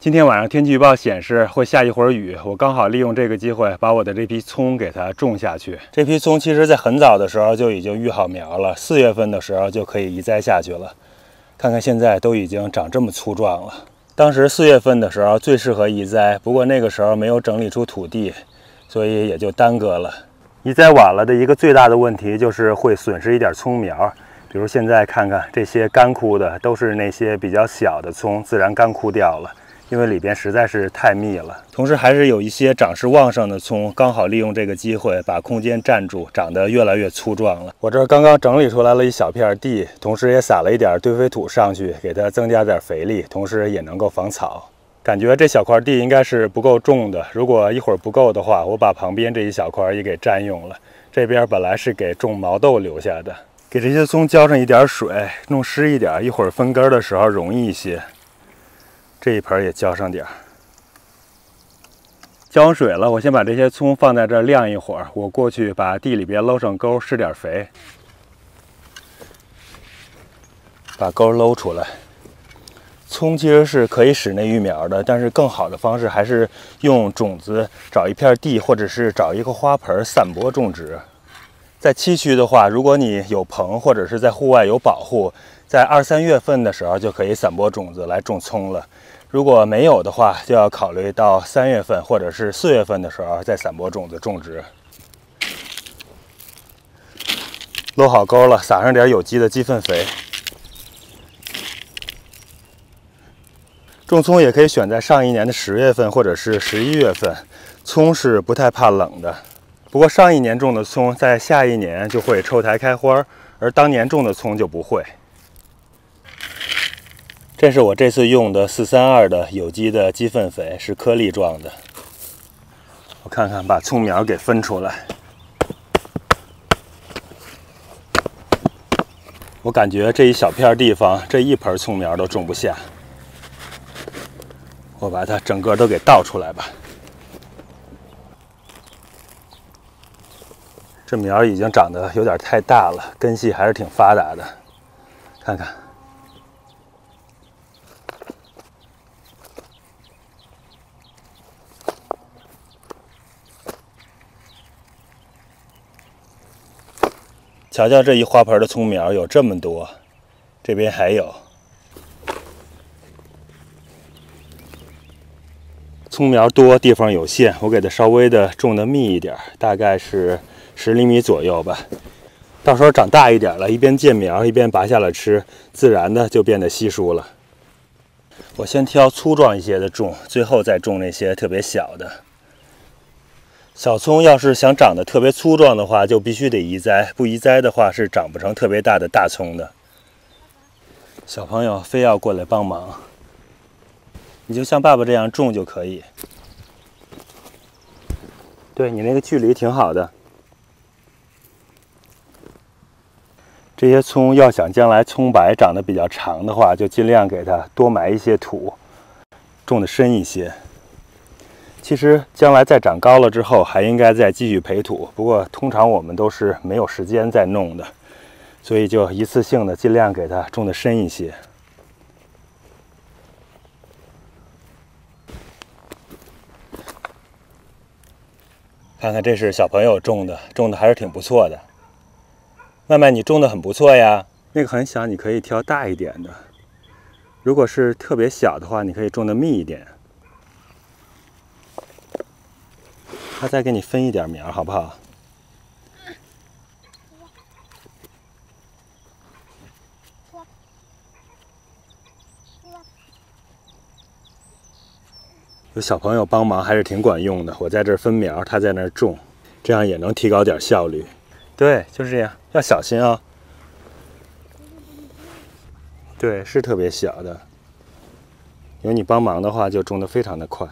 今天晚上天气预报显示会下一会儿雨，我刚好利用这个机会把我的这批葱给它种下去。这批葱其实在很早的时候就已经育好苗了，4月份的时候就可以移栽下去了。看看现在都已经长这么粗壮了。当时4月份的时候最适合移栽，不过那个时候没有整理出土地，所以也就耽搁了。移栽晚了的一个最大的问题就是会损失一点葱苗。比如现在看看这些干枯的，都是那些比较小的葱，自然干枯掉了，因为里边实在是太密了。同时还是有一些长势旺盛的葱，刚好利用这个机会把空间占住，长得越来越粗壮了。我这儿刚刚整理出来了一小片地，同时也撒了一点堆肥土上去，给它增加点肥力，同时也能够防草。感觉这小块地应该是不够种的，如果一会儿不够的话，我把旁边这一小块也给占用了。这边本来是给种毛豆留下的。给这些葱浇上一点水，弄湿一点，一会儿分根的时候容易一些。这一盆也浇上点。浇完水了，我先把这些葱放在这儿晾一会儿，我过去把地里边搂上沟，施点肥，把沟搂出来。葱其实是可以室内育苗的，但是更好的方式还是用种子找一片地，或者是找一个花盆散播种植。在七区的话，如果你有棚或者是在户外有保护，在2、3月份的时候就可以散播种子来种葱了。如果没有的话，就要考虑到3月份或者是4月份的时候再散播种子种植。搂好沟了，撒上点有机的鸡粪肥。种葱也可以选在上一年的10月份或者是11月份，葱是不太怕冷的。不过上一年种的葱，在下一年就会抽苔开花，而当年种的葱就不会。这是我这次用的432的有机的鸡粪肥，是颗粒状的。我看看，把葱苗给分出来。我感觉这一小片地方，这一盆葱苗都种不下。我把它整个都给倒出来吧。这苗已经长得有点太大了，根系还是挺发达的。看看，瞧瞧这一花盆的葱苗有这么多，这边还有。葱苗多，地方有限，我给它稍微的种的密一点，大概是10厘米左右吧。到时候长大一点了，一边见苗一边拔下来吃，自然的就变得稀疏了。我先挑粗壮一些的种，最后再种那些特别小的。小葱要是想长得特别粗壮的话，就必须得移栽，不移栽的话是长不成特别大的大葱的。小朋友非要过来帮忙，你就像爸爸这样种就可以。对，你那个距离挺好的。这些葱要想将来葱白长得比较长的话，就尽量给它多埋一些土，种得深一些。其实将来再长高了之后，还应该再继续培土，不过通常我们都是没有时间再弄的，所以就一次性的尽量给它种得深一些。看看这是小朋友种的，种的还是挺不错的。麦麦，你种的很不错呀。那个很小，你可以挑大一点的。如果是特别小的话，你可以种的密一点。他再给你分一点苗，好不好？有小朋友帮忙还是挺管用的。我在这儿分苗，他在那儿种，这样也能提高点效率。对，就是这样，要小心啊。对，是特别小的。有你帮忙的话，就种得非常的快。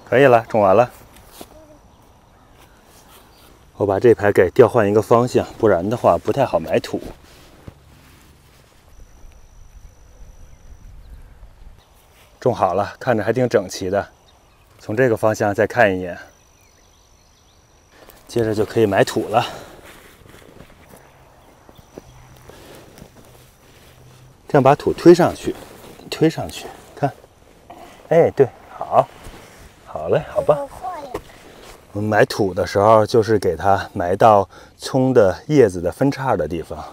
可以了，种完了。我把这排给调换一个方向，不然的话不太好埋土。种好了，看着还挺整齐的。从这个方向再看一眼，接着就可以埋土了。这样把土推上去，推上去，看，哎，对，好，好嘞，好吧。我们埋土的时候，就是给它埋到葱的叶子的分叉的地方，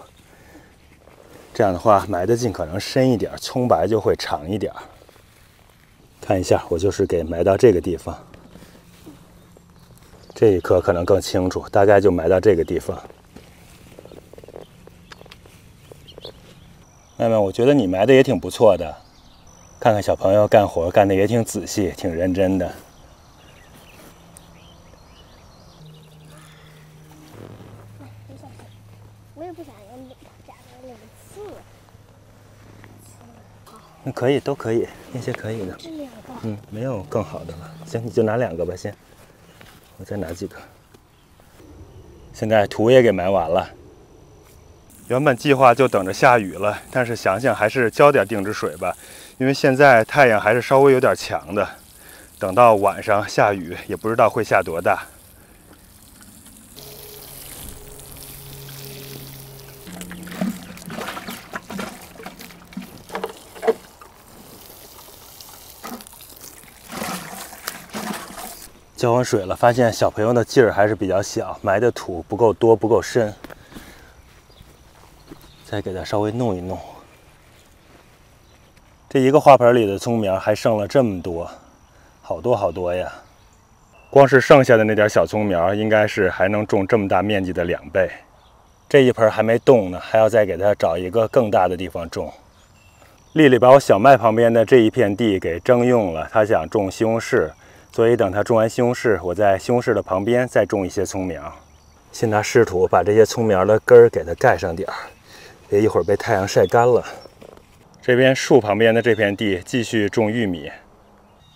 这样的话埋得尽可能深一点，葱白就会长一点。看一下，我就是给埋到这个地方，这一颗可能更清楚，大概就埋到这个地方。妹妹，我觉得你埋的也挺不错的，看看小朋友干活干的也挺仔细，挺认真的。我也不想要长成那个刺。那可以，都可以，那些可以的。这两个。没有更好的了。行，你就拿2个吧，先。我再拿几个。现在土也给埋完了。原本计划就等着下雨了，但是想想还是浇点定植水吧，因为现在太阳还是稍微有点强的，等到晚上下雨也不知道会下多大。浇完水了，发现小朋友的劲儿还是比较小，埋的土不够多，不够深。再给它稍微弄一弄。这一个花盆里的葱苗还剩了这么多，好多好多呀！光是剩下的那点小葱苗，应该是还能种这么大面积的2倍。这一盆还没动呢，还要再给它找一个更大的地方种。丽丽把我小麦旁边的这一片地给征用了，她想种西红柿，所以等她种完西红柿，我在西红柿的旁边再种一些葱苗。先拿湿土把这些葱苗的根儿给它盖上点儿，别一会儿被太阳晒干了。这边树旁边的这片地继续种玉米，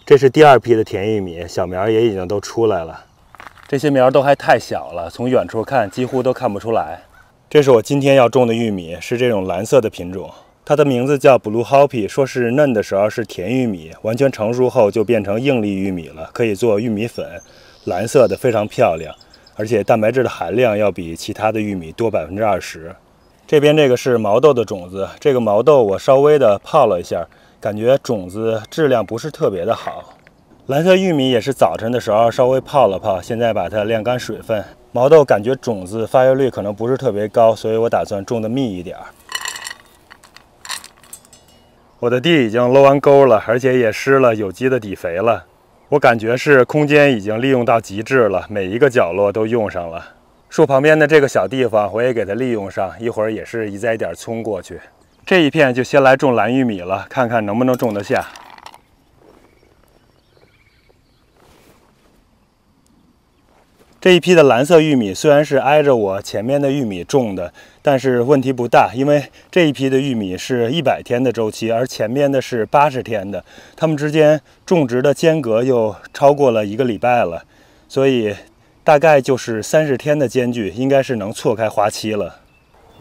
这是第2批的甜玉米，小苗也已经都出来了。这些苗都还太小了，从远处看几乎都看不出来。这是我今天要种的玉米，是这种蓝色的品种，它的名字叫 Blue Hoppy， 说是嫩的时候是甜玉米，完全成熟后就变成硬粒玉米了，可以做玉米粉，蓝色的非常漂亮，而且蛋白质的含量要比其他的玉米多20%。这边这个是毛豆的种子，这个毛豆我稍微的泡了一下，感觉种子质量不是特别的好。蓝色玉米也是早晨的时候稍微泡了泡，现在把它晾干水分。毛豆感觉种子发育率可能不是特别高，所以我打算种的密一点。我的地已经漏完沟了，而且也施了有机的底肥了。我感觉是空间已经利用到极致了，每一个角落都用上了。树旁边的这个小地方我也给它利用上，一会儿也是移栽点葱过去。这一片就先来种蓝玉米了，看看能不能种得下。这一批的蓝色玉米虽然是挨着我前面的玉米种的，但是问题不大，因为这一批的玉米是100天的周期，而前面的是80天的，它们之间种植的间隔又超过了1个礼拜了，所以大概就是30天的间距，应该是能错开花期了。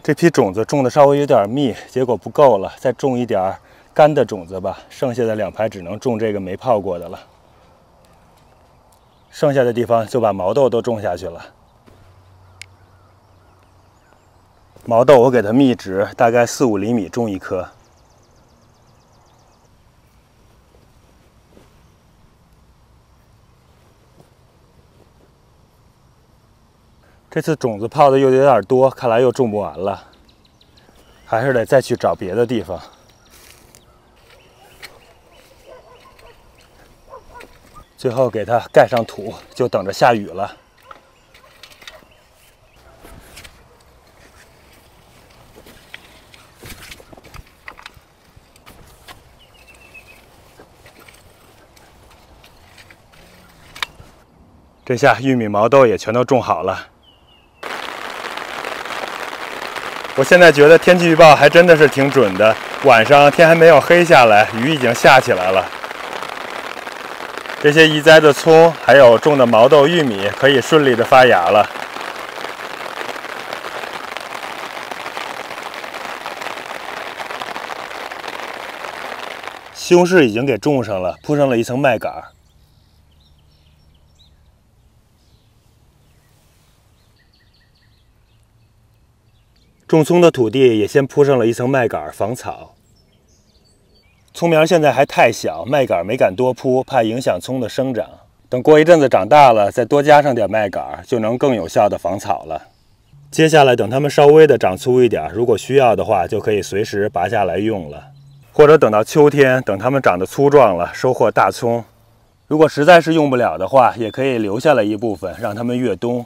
这批种子种的稍微有点密，结果不够了，再种一点干的种子吧。剩下的2排只能种这个没泡过的了。剩下的地方就把毛豆都种下去了。毛豆我给它密植，大概4-5厘米种1颗。这次种子泡的又有点多，看来又种不完了，还是得再去找别的地方。最后给它盖上土，就等着下雨了。这下玉米毛豆也全都种好了。我现在觉得天气预报还真的是挺准的，晚上天还没有黑下来，雨已经下起来了。这些移栽的葱还有种的毛豆、玉米可以顺利的发芽了。西红柿已经给种上了，铺上了一层麦秆。种葱的土地也先铺上了一层麦秆防草。葱苗现在还太小，麦秆没敢多铺，怕影响葱的生长。等过一阵子长大了，再多加上点麦秆，就能更有效的防草了。接下来等它们稍微的长粗一点，如果需要的话，就可以随时拔下来用了。或者等到秋天，等它们长得粗壮了，收获大葱。如果实在是用不了的话，也可以留下来一部分，让它们越冬。